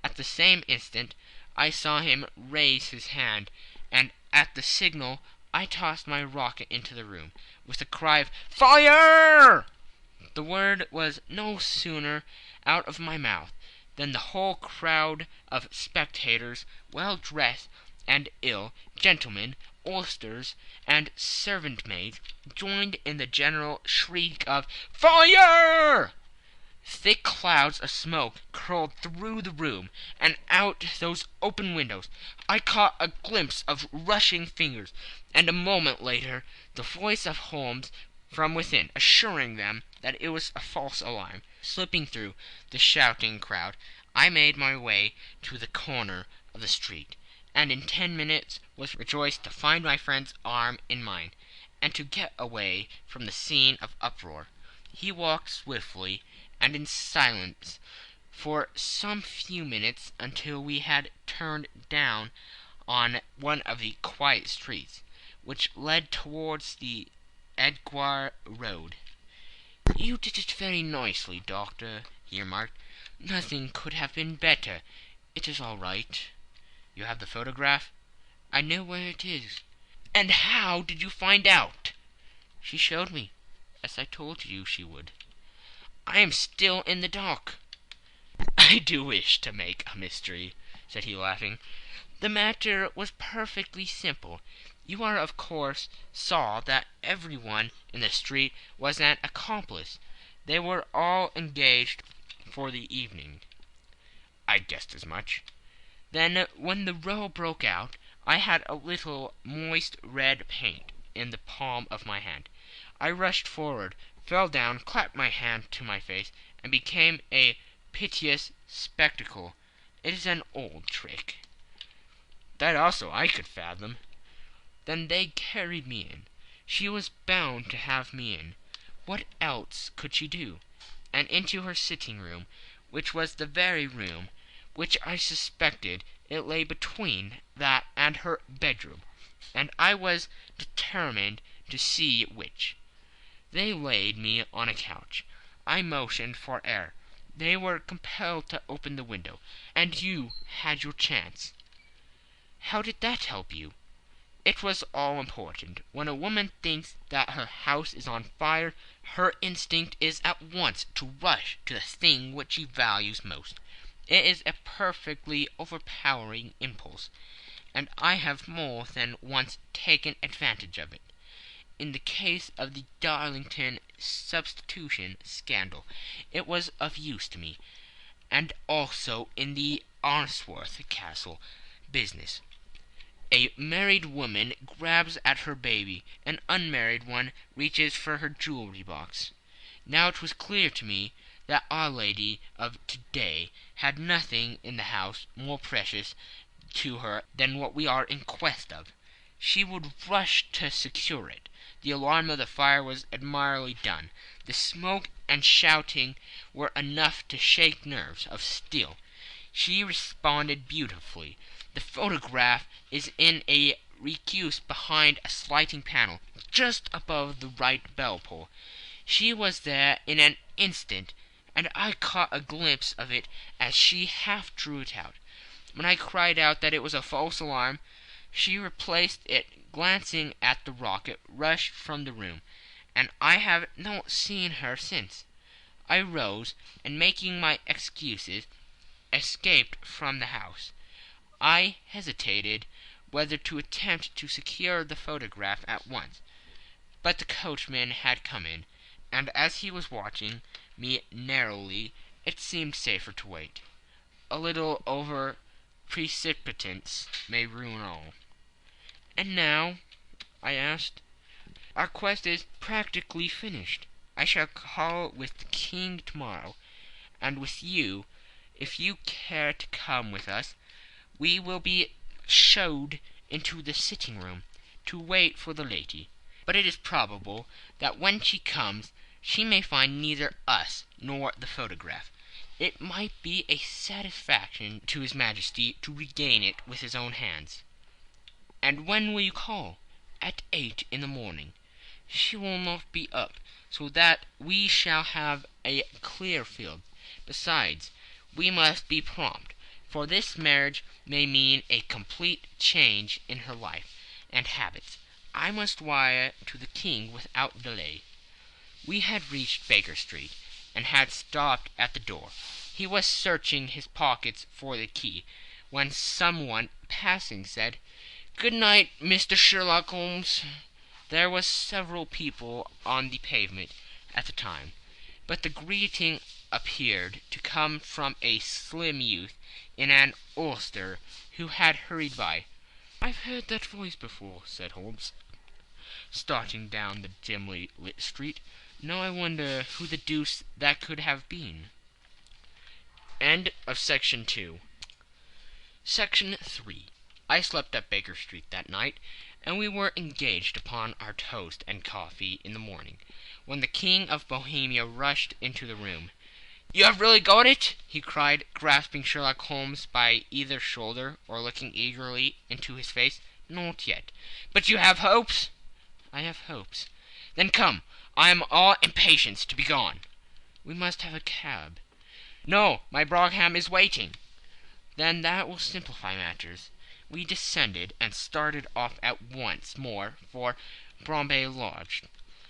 [SPEAKER 2] At the same instant I saw him raise his hand, and at the signal I tossed my rocket into the room, with a cry of "Fire!" The word was no sooner out of my mouth than the whole crowd of spectators, well dressed and ill, gentlemen, ulsters, and servant-maids, joined in the general shriek of "Fire!" Thick clouds of smoke curled through the room, and out those open windows I caught a glimpse of rushing figures, and a moment later the voice of Holmes from within, assuring them that it was a false alarm. Slipping through the shouting crowd, I made my way to the corner of the street, and in 10 minutes was rejoiced to find my friend's arm in mine, and to get away from the scene of uproar. He walked swiftly and in silence for some few minutes, until we had turned down on one of the quiet streets which led towards the Edgware Road. "You did it very nicely, Doctor," he remarked. "Nothing could have been better. It is all right." "You have the photograph?" "I know where it is." "And how did you find out?" "She showed me, as I told you she would." "I am still in the dark." "I do wish to make a mystery," said he, laughing. "The matter was perfectly simple. You are, of course, saw that everyone in the street was an accomplice. They were all engaged for the evening." "I guessed as much." "Then, when the row broke out, I had a little moist red paint in the palm of my hand. I rushed forward, fell down, clapped my hand to my face, and became a piteous spectacle. It is an old trick." "That also I could fathom." "Then they carried me in. She was bound to have me in. What else could she do? And into her sitting-room, which was the very room which I suspected. It lay between that and her bedroom, and I was determined to see which. They laid me on a couch. I motioned for air. They were compelled to open the window, and you had your chance." "How did that help you?" "It was all important. When a woman thinks that her house is on fire, her instinct is at once to rush to the thing which she values most. It is a perfectly overpowering impulse, and I have more than once taken advantage of it. In the case of the Darlington substitution scandal it was of use to me, and also in the Arnsworth Castle business. A married woman grabs at her baby, an unmarried one reaches for her jewelry box. Now it was clear to me that Our Lady of to-day had nothing in the house more precious to her than what we are in quest of. She would rush to secure it. The alarm of the fire was admirably done. The smoke and shouting were enough to shake nerves of steel. She responded beautifully. The photograph is in a recused behind a sliding panel just above the right bell pull. She was there in an instant, and I caught a glimpse of it as she half drew it out. When I cried out that it was a false alarm, she replaced it, glancing at the rocket, rushed from the room, and I have not seen her since. I rose, and making my excuses, escaped from the house. I hesitated whether to attempt to secure the photograph at once, but the coachman had come in, and as he was watching me narrowly, it seemed safer to wait. A little over precipitance may ruin all. "And now?" I asked. "Our quest is practically finished. I shall call with the king tomorrow, and with you, if you care to come with us. We will be showed into the sitting room to wait for the lady. But it is probable that when she comes she may find neither us nor the photograph. It might be a satisfaction to his Majesty to regain it with his own hands." "And when will you call?" "At 8 in the morning. She will not be up, so that we shall have a clear field. Besides, we must be prompt, for this marriage may mean a complete change in her life and habits. I must wire to the king without delay." We had reached Baker Street, and had stopped at the door. He was searching his pockets for the key, when someone passing said, "Good night, Mr. Sherlock Holmes." There were several people on the pavement at the time, but the greeting appeared to come from a slim youth in an ulster who had hurried by. "I've heard that voice before," said Holmes, starting down the dimly lit street. "Now I wonder who the deuce that could have been." End of Section 2. Section 3. I slept at Baker Street that night, and we were engaged upon our toast and coffee in the morning, when the King of Bohemia rushed into the room. "You have really got it?" he cried, grasping Sherlock Holmes by either shoulder, or looking eagerly into his face. "Not yet." "But you have hopes?" "I have hopes." "Then come. I am all impatience to be gone." "We must have a cab." "No, my brougham is waiting." "Then that will simplify matters." We descended, and started off at once more for Brombay Lodge.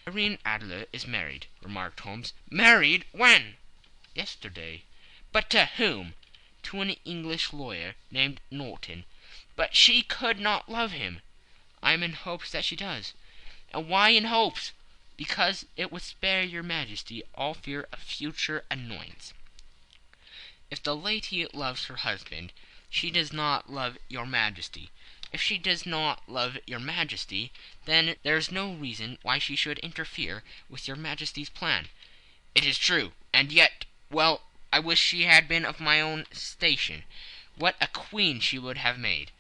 [SPEAKER 2] "Irene Adler is married," remarked Holmes. "Married? When?" "Yesterday." "But to whom?" "To an English lawyer named Norton." "But she could not love him." "I am in hopes that she does." "And why in hopes?" "Because it would spare your Majesty all fear of future annoyance. If the lady loves her husband, she does not love your Majesty. If she does not love your Majesty, then there is no reason why she should interfere with your Majesty's plan." "It is true. And yet, well, I wish she had been of my own station. What a queen she would have made!"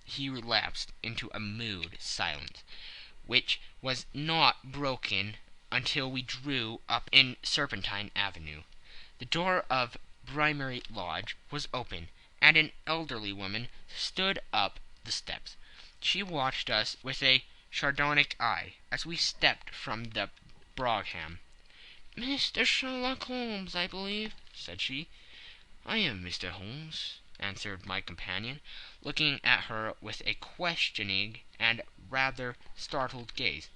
[SPEAKER 2] He relapsed into a mood silence, which was not broken until we drew up in Serpentine Avenue. The door of Braemar Lodge was open, and an elderly woman stood up the steps. She watched us with a sardonic eye as we stepped from the brougham. "Mr. Sherlock Holmes, I believe," said she. "I am Mr. Holmes," answered my companion, looking at her with a questioning and rather startled gaze.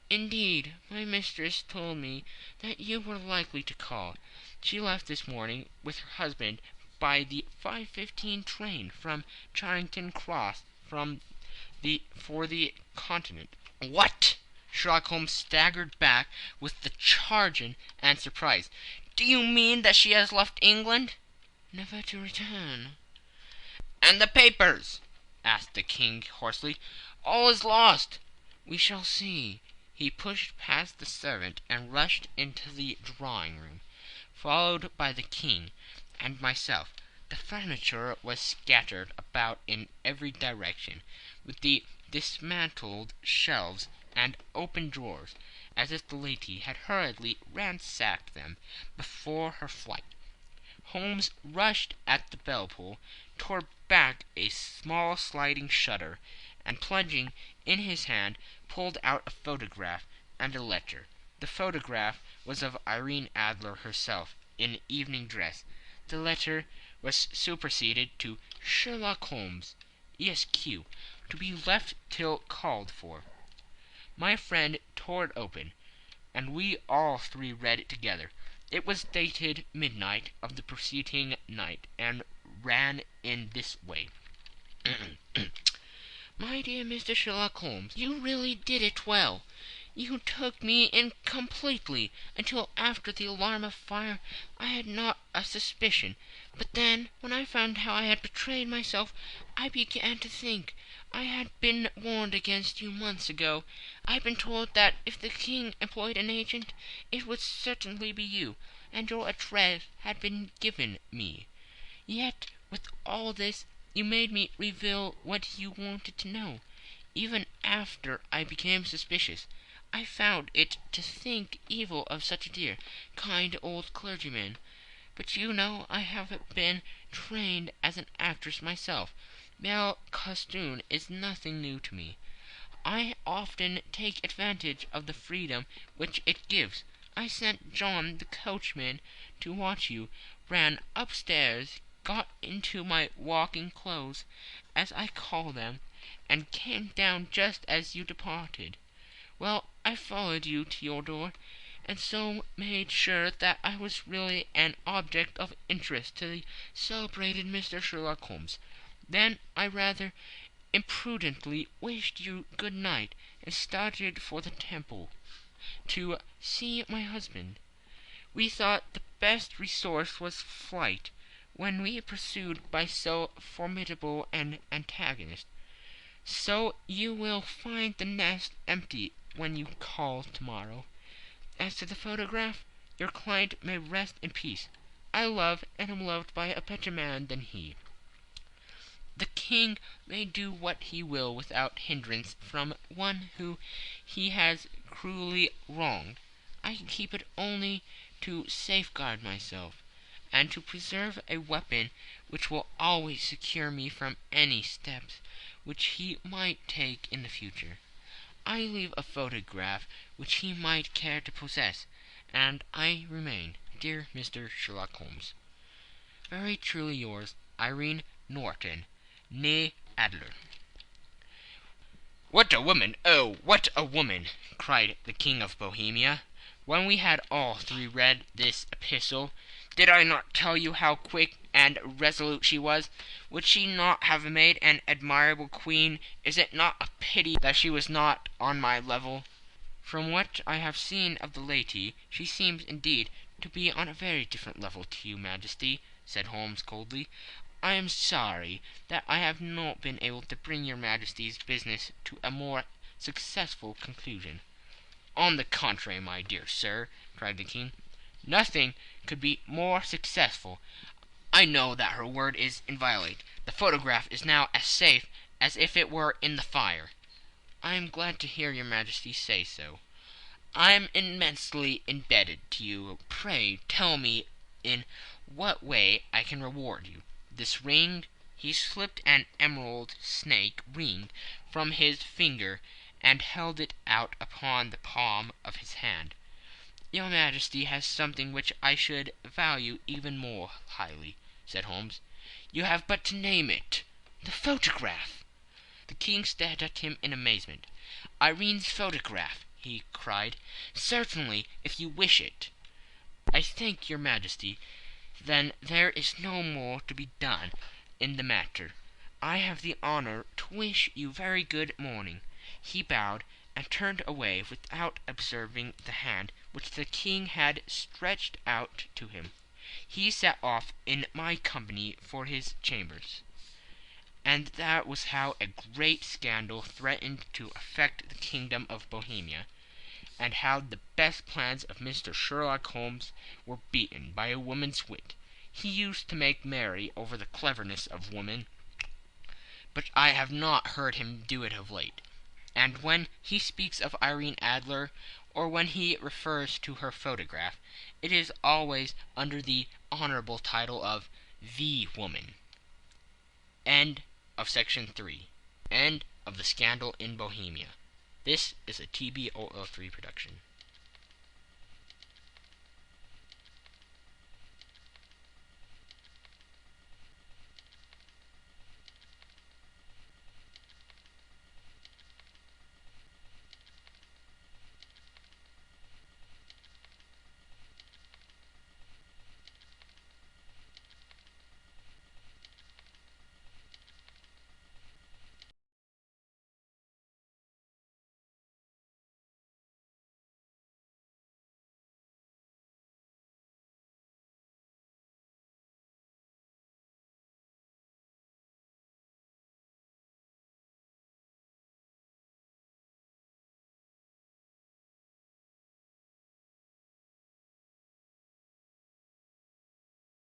[SPEAKER 2] "Indeed, my mistress told me that you were likely to call. She left this morning with her husband by the 5:15 train from Charing Cross for the Continent." "What?" Sherlock Holmes staggered back with the charge and surprise. "Do you mean that she has left England?" "Never to return." "And the papers?" asked the King hoarsely. "All is lost." "We shall see." He pushed past the servant and rushed into the drawing-room, followed by the King and myself. The furniture was scattered about in every direction, with the dismantled shelves and open drawers, as if the lady had hurriedly ransacked them before her flight. Holmes rushed at the bell-pull, tore back a small sliding shutter, and plunging in his hand, pulled out a photograph and a letter. The photograph was of Irene Adler herself, in evening dress. The letter was superseded to Sherlock Holmes, Esq., to be left till called for. My friend tore it open, and we all three read it together. It was dated midnight of the preceding night, and ran in this way. My dear Mr. Sherlock Holmes, you really did it well. You took me in completely. Until after the alarm of fire I had not a suspicion. But then, when I found how I had betrayed myself, I began to think. I had been warned against you months ago. I had been told that if the king employed an agent, it would certainly be you, and your address had been given me. Yet, with all this, you made me reveal what you wanted to know. Even after I became suspicious, I found it to think evil of such a dear, kind old clergyman. But you know I have been trained as an actress myself. Belle costume is nothing new to me. I often take advantage of the freedom which it gives. I sent John the coachman to watch you, ran upstairs, got into my walking clothes, as I call them, and came down just as you departed. Well, I followed you to your door, and so made sure that I was really an object of interest to the celebrated Mr. Sherlock Holmes. Then I rather imprudently wished you good night, and started for the Temple to see my husband. We thought the best resource was flight, when we pursued by so formidable an antagonist. So you will find the nest empty when you call tomorrow. As to the photograph, your client may rest in peace. I love and am loved by a better man than he. The king may do what he will without hindrance from one whom he has cruelly wronged. I keep it only to safeguard myself, and to preserve a weapon which will always secure me from any steps which he might take in the future. I leave a photograph which he might care to possess, and I remain, dear Mr. Sherlock Holmes, very truly yours, Irene Norton, née Adler. "What a woman! Oh, what a woman!" cried the King of Bohemia, when we had all three read this epistle. "Did I not tell you how quick and resolute she was? Would she not have made an admirable queen? Is it not a pity that she was not on my level?" "From what I have seen of the lady, she seems indeed to be on a very different level to your Majesty," said Holmes coldly. "I am sorry that I have not been able to bring your Majesty's business to a more successful conclusion." "On the contrary, my dear sir," cried the King, "nothing could be more successful. I know that her word is inviolate. The photograph is now as safe as if it were in the fire." "I am glad to hear your Majesty say so." "I am immensely indebted to you. Pray tell me in what way I can reward you. This ring—" He slipped an emerald snake ring from his finger and held it out upon the palm of his hand. "Your Majesty has something which I should value even more highly," said Holmes. "You have but to name it." "The photograph!" The King stared at him in amazement. "Irene's photograph!" he cried. "Certainly, if you wish it." "I thank your Majesty. Then there is no more to be done in the matter. I have the honour to wish you very good morning." He bowed and turned away without observing the hand which the King had stretched out to him. He set off in my company for his chambers. And that was how a great scandal threatened to affect the kingdom of Bohemia, and how the best plans of Mr. Sherlock Holmes were beaten by a woman's wit. He used to make merry over the cleverness of women, but I have not heard him do it of late. And when he speaks of Irene Adler, or when he refers to her photograph, it is always under the honourable title of the woman. End of section 3. End
[SPEAKER 1] of the scandal in Bohemia. This is a TBOO3 production.